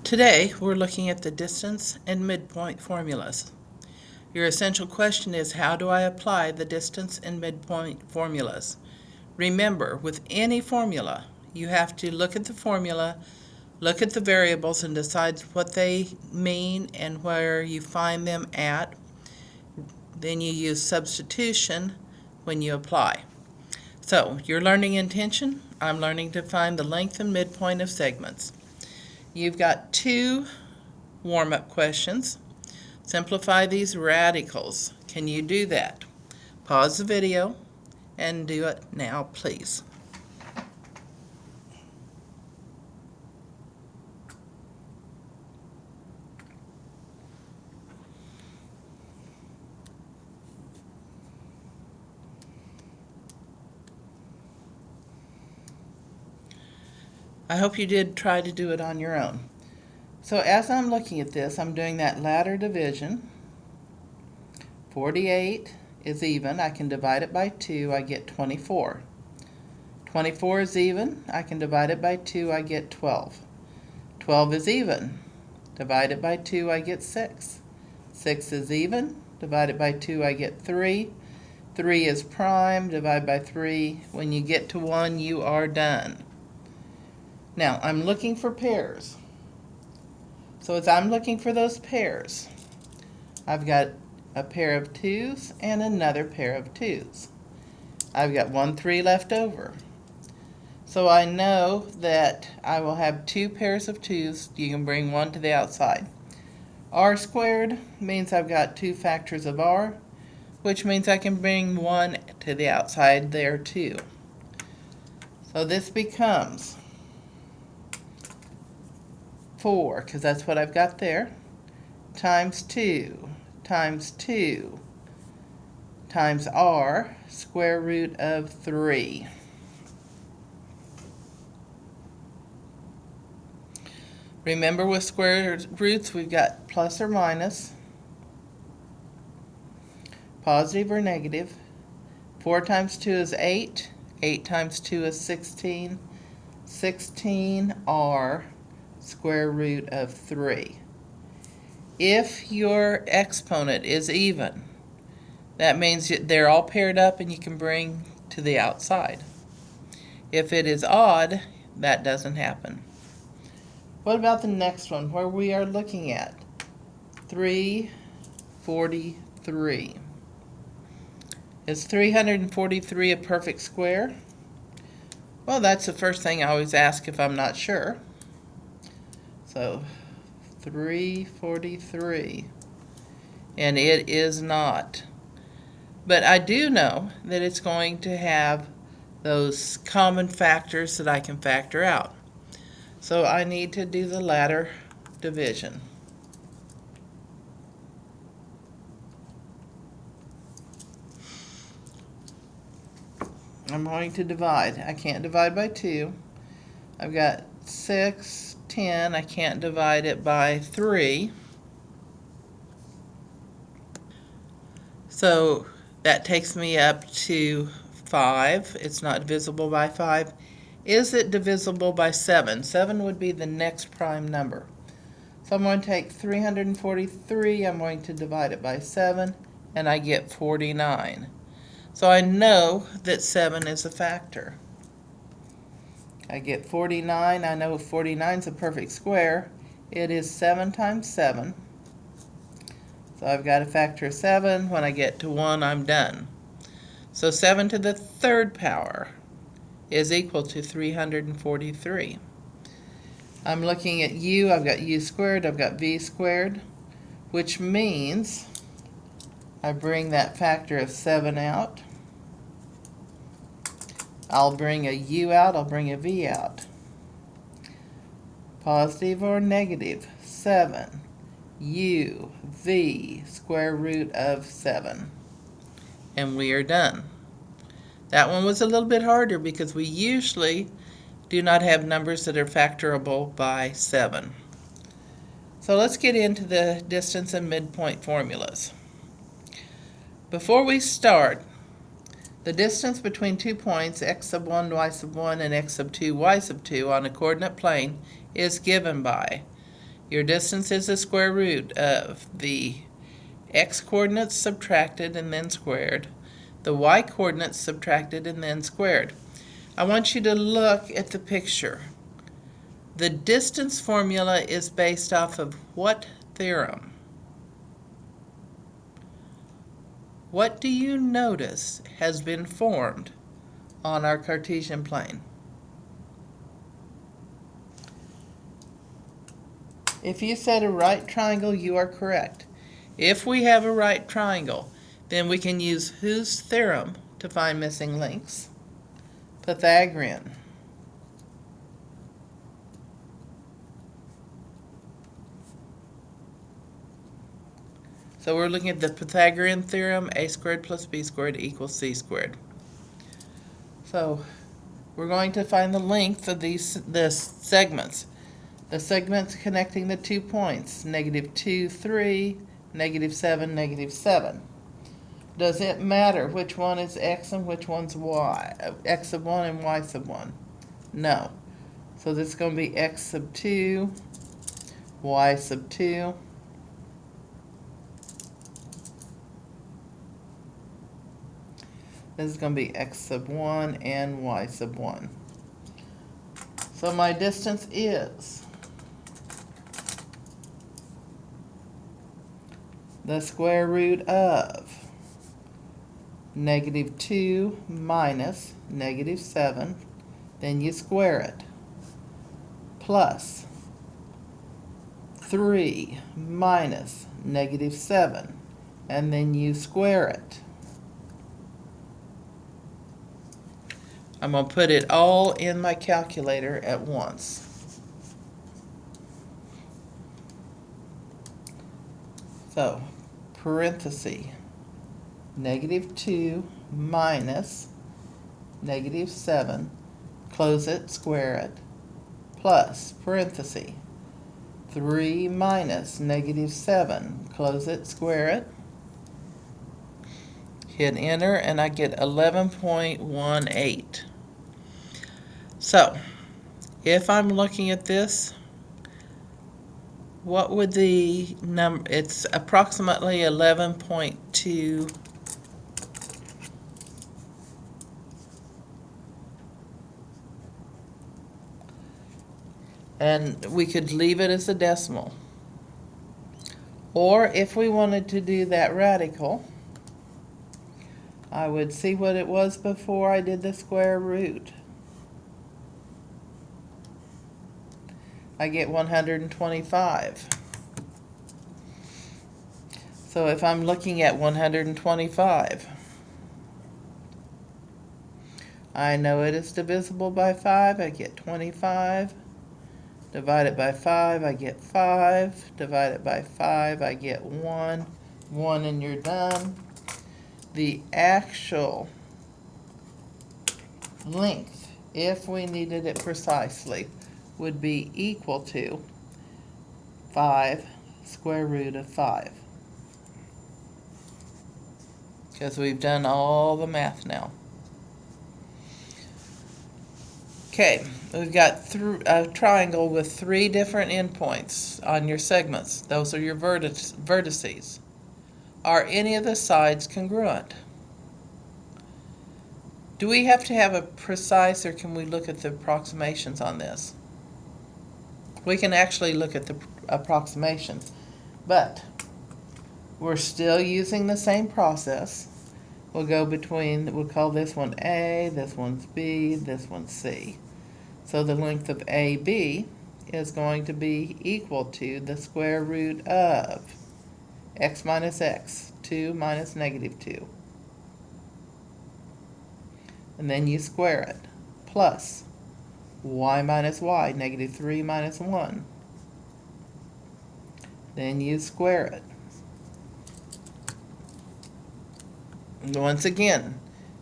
Today, we're looking at the distance and midpoint formulas. Your essential question is, how do I apply the distance and midpoint formulas? Remember, with any formula, you have to look at the formula, look at the variables, and decide what they mean and where you find them at. Then you use substitution when you apply. So, your learning intention, I'm learning to find the length and midpoint of segments. You've got two warm-up questions. Simplify these radicals. Can you do that? Pause the video and do it now, please. I hope you did try to do it on your own. So as I'm looking at this, I'm doing that ladder division. 48 is even. I can divide it by 2. I get 24. 24 is even. I can divide it by 2. I get 12. 12 is even. Divide it by 2. I get 6. 6 is even. Divide it by 2. I get 3. 3 is prime. Divide by 3. When you get to 1, you are done. Now, I'm looking for pairs. So as I'm looking for those pairs, I've got a pair of 2's and another pair of 2's. I've got 1 3 left over. So I know that I will have 2 pairs of 2's. You can bring 1 to the outside. R squared means I've got 2 factors of r, which means I can bring 1 to the outside there too. So this becomes 4, because that's what I've got there, times 2 times 2 times r, square root of 3. Remember, with square roots, we've got plus or minus, positive or negative. 4 times 2 is 8. 8 times 2 is 16. 16r, square root of 3. If your exponent is even, that means they're all paired up and you can bring to the outside. If it is odd, that doesn't happen. What about the next one, where we are looking at 343? Is 343 a perfect square? Well, that's the first thing I always ask if I'm not sure. So 343, and it is not. But I do know that it's going to have those common factors that I can factor out. So I need to do the ladder division. I'm going to divide. I can't divide by 2. I've got 6, 10. I can't divide it by 3. So that takes me up to 5. It's not divisible by 5. Is it divisible by 7? 7 would be the next prime number. So I'm going to take 343. I'm going to divide it by 7, and I get 49. So I know that 7 is a factor. I get 49. I know 49 is a perfect square. It is 7 times 7. So I've got a factor of 7. When I get to 1, I'm done. So 7 to the third power is equal to 343. I'm looking at u. I've got u squared. I've got v squared, which means I bring that factor of 7 out. I'll bring a u out, I'll bring a v out. Positive or negative, 7, u, v, square root of 7. And we are done. That one was a little bit harder because we usually do not have numbers that are factorable by 7. So let's get into the distance and midpoint formulas. Before we start, the distance between 2 points, x sub 1, y sub 1, and x sub 2, y sub 2 on a coordinate plane is given by Your distance is the square root of the x-coordinates subtracted and then squared, the y-coordinates subtracted and then squared. I want you to look at the picture. The distance formula is based off of what theorem? What do you notice has been formed on our Cartesian plane? If you said a right triangle, you are correct. If we have a right triangle, then we can use whose theorem to find missing links? Pythagorean. So we're looking at the Pythagorean theorem, a squared plus b squared equals c squared. So we're going to find the length of the segments. The segments connecting the 2 points, -2, 3, -7, -7. Does it matter which one is x and which one's y? X sub 1 and y sub 1? No. So this is going to be x sub 2, y sub 2. This is going to be x sub 1 and y sub 1. So my distance is the square root of -2 minus -7, then you square it, plus 3 minus -7, and then you square it. I'm going to put it all in my calculator at once. So, parenthesis, -2 minus -7, close it, square it, plus, parenthesis, 3 minus -7, close it, square it, hit enter, and I get 11.18. So, if I'm looking at this, what would the number, it's approximately 11.2. And we could leave it as a decimal. Or if we wanted to do that radical, I would see what it was before I did the square root. I get 125. So if I'm looking at 125, I know it is divisible by 5, I get 25. Divide it by 5, I get 5. Divide it by 5, I get 1. 1 and you're done. The actual length, if we needed it precisely, would be equal to 5 square root of 5. Because we've done all the math now. Okay, we've got a triangle with 3 different endpoints on your segments. Those are your vertices. Are any of the sides congruent? Do we have to have a precise, or can we look at the approximations on this? We can actually look at the approximations, but we're still using the same process. We'll go between, we'll call this one A, this one's B, this one's C. So the length of AB is going to be equal to the square root of x minus x, 2 minus -2. And then you square it, plus y minus y, -3 minus 1. Then you square it. And once again,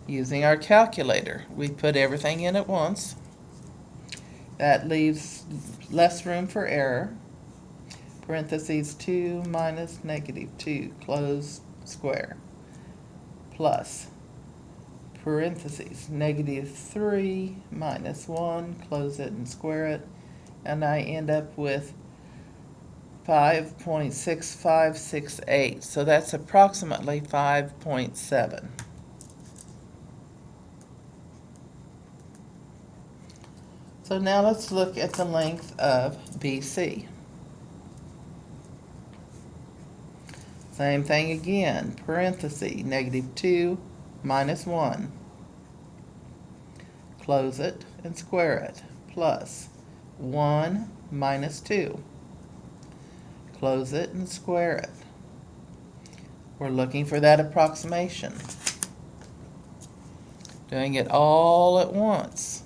using our calculator, we put everything in at once. That leaves less room for error. Parentheses 2 minus -2, close square, plus parentheses -3 minus 1, close it and square it, and I end up with 5.6568, so that's approximately 5.7. So now let's look at the length of BC. Same thing again, parenthesis, -2 minus 1. Close it and square it, plus 1 minus 2. Close it and square it. We're looking for that approximation. Doing it all at once.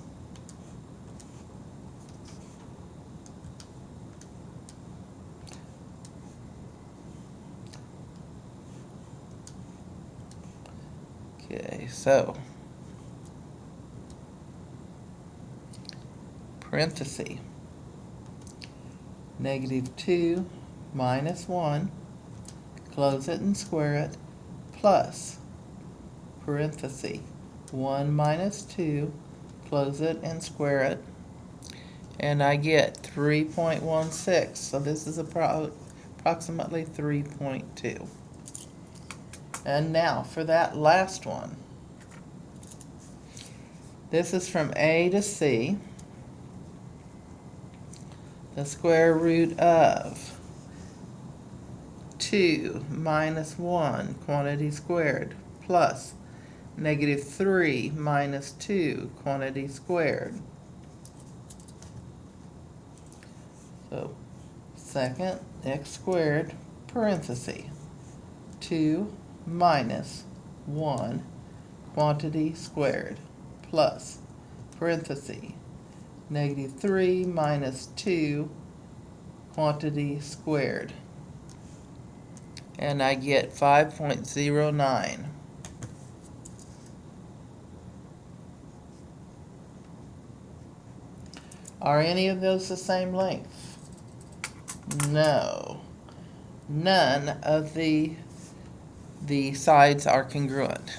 Okay, so parenthesis, -2 minus 1, close it and square it, plus, parenthesis, 1 minus 2, close it and square it, and I get 3.16, so this is approximately 3.2. And now for that last one. This is from A to C. The square root of 2 minus 1, quantity squared, plus -3 minus 2, quantity squared. So, second, x squared, parenthesis, 2 minus 1, quantity squared, plus, parenthesis, -3 minus 2, quantity squared. And I get 5.09. Are any of those the same length? No. None of the sides are congruent.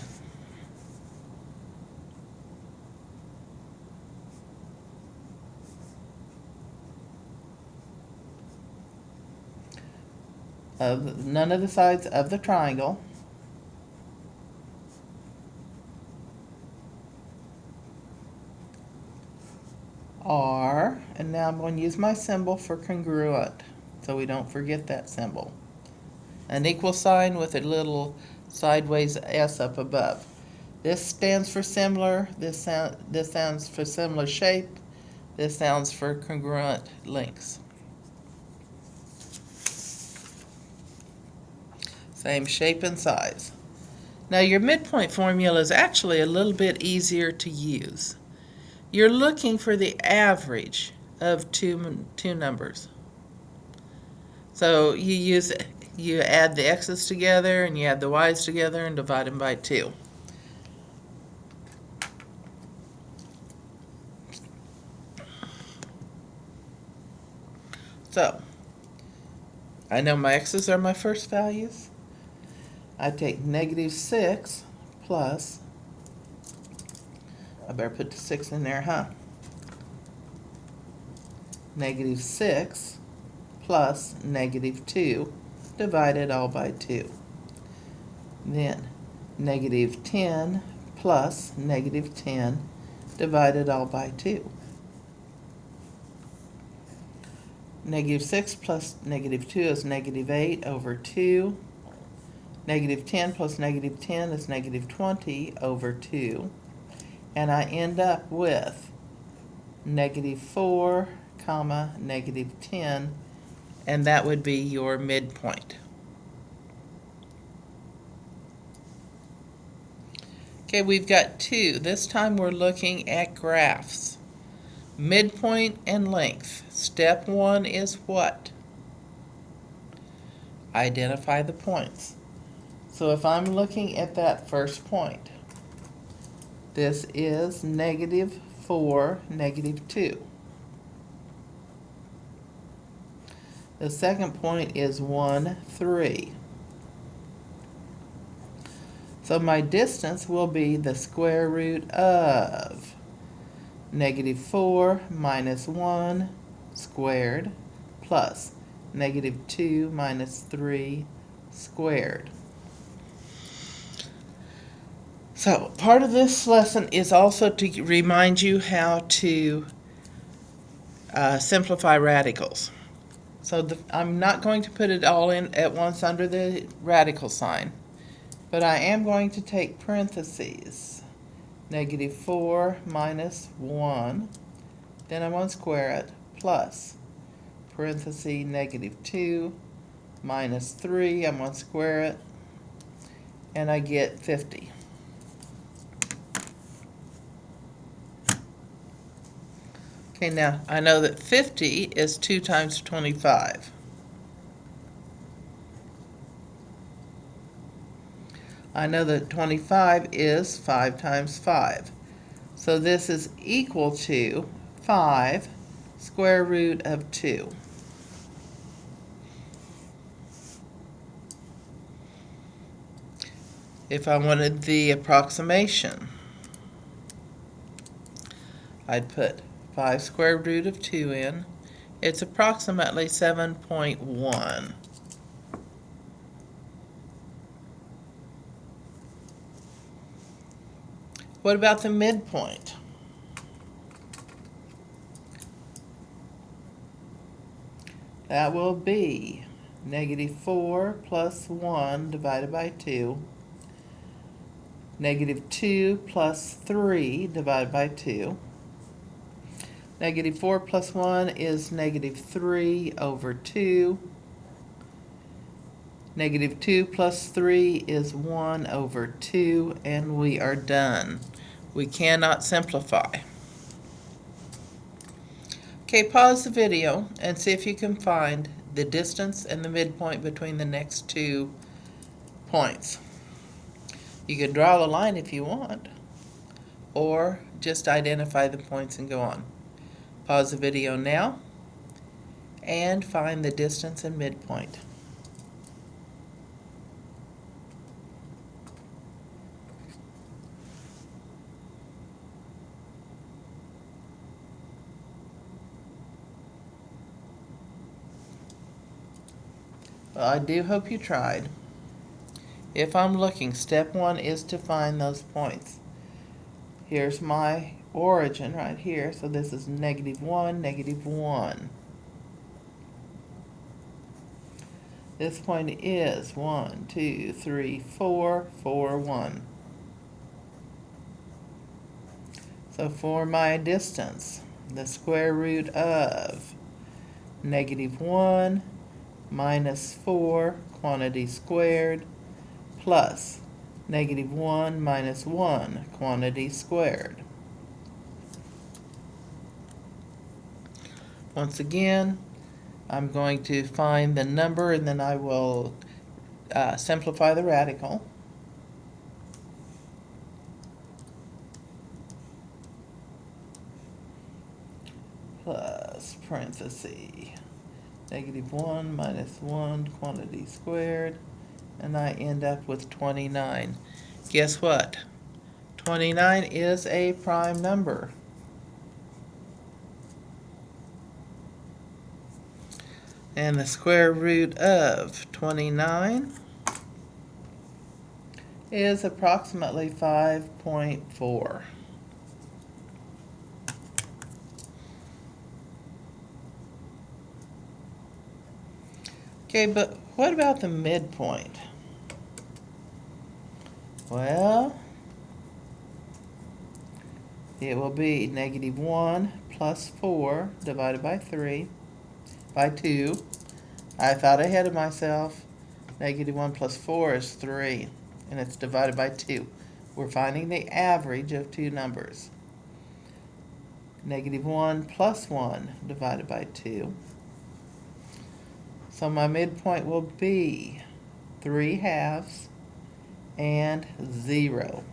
None of the sides of the triangle are, and now I'm going to use my symbol for congruent so we don't forget that symbol. An equal sign with a little sideways S up above. This stands for similar, this stands for similar shape, this stands for congruent lengths. Same shape and size. Now your midpoint formula is actually a little bit easier to use. You're looking for the average of two numbers. So you add the x's together and you add the y's together and divide them by 2. So I know my x's are my first values. I take -6 plus, I better put the 6 in there, huh? -6 plus -2 divided all by 2. Then -10 plus -10 divided all by 2. -6 plus -2 is -8 over 2. -10 plus -10 is -20 over 2. And I end up with -4, -10, and that would be your midpoint. Okay, we've got 2. This time we're looking at graphs. Midpoint and length. Step 1 is what? Identify the points. So if I'm looking at that first point, this is -4, -2. The second point is 1, 3. So my distance will be the square root of -4 minus 1 squared plus negative 2 minus 3 squared. So part of this lesson is also to remind you how to simplify radicals. So I'm not going to put it all in at once under the radical sign, but I am going to take parentheses. Negative 4 minus 1, then I'm going to square it, plus parenthesis negative 2 minus 3, I'm going to square it, and I get 50. Okay, now I know that 50 is 2 times 25. I know that 25 is 5 times 5. So this is equal to 5 square root of 2. If I wanted the approximation, I'd put 5 square root of 2 in. It's approximately 7.1. What about the midpoint? That will be negative 4 plus 1 divided by 2, negative 2 plus 3 divided by 2. Negative 4 plus 1 is negative 3 over 2. Negative 2 plus 3 is 1 over 2, and we are done. We cannot simplify. Okay, pause the video and see if you can find the distance and the midpoint between the next two points. You can draw the line if you want, or just identify the points and go on. Pause the video now and find the distance and midpoint. Well, I do hope you tried. If I'm looking, step 1 is to find those points. Here's my origin right here, so this is negative 1, negative 1. This point is 1, 2, 3, 4, 4, 1. So for my distance, the square root of negative 1 minus 4, quantity squared, plus negative 1 minus 1, quantity squared. Once again, I'm going to find the number and then I will simplify the radical. Plus parenthesis negative 1 minus 1, quantity squared, and I end up with 29. Guess what? 29 is a prime number. And the square root of 29 is approximately 5.4. Okay, but what about the midpoint? Well, it will be negative 1 plus 4 divided by 3 by 2. I thought ahead of myself. Negative 1 plus 4 is 3, and it's divided by 2. We're finding the average of two numbers. Negative 1 plus 1 divided by 2. So my midpoint will be 3 halves and 0.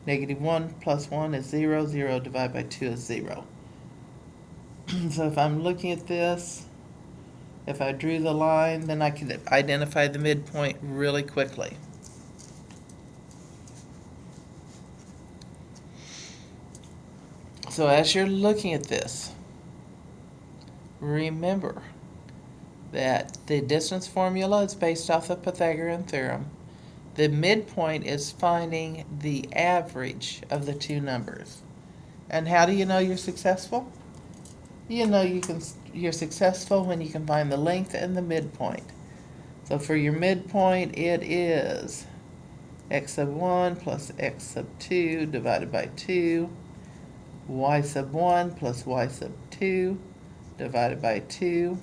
Negative 1 plus 1 is 0. 0 divided by 2 is 0. So if I'm looking at this, if I drew the line, then I can identify the midpoint really quickly. So as you're looking at this, remember that the distance formula is based off the Pythagorean theorem. The midpoint is finding the average of the two numbers. And how do you know you're successful? You know you're successful when you can find the length and the midpoint. So for your midpoint, it is x sub 1 plus x sub 2 divided by 2, y sub 1 plus y sub 2 divided by 2.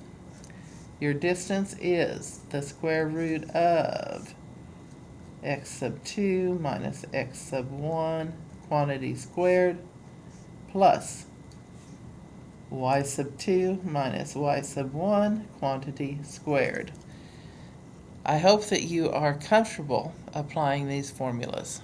Your distance is the square root of x sub 2 minus x sub 1 quantity squared plus y sub 2 minus y sub 1 quantity squared. I hope that you are comfortable applying these formulas.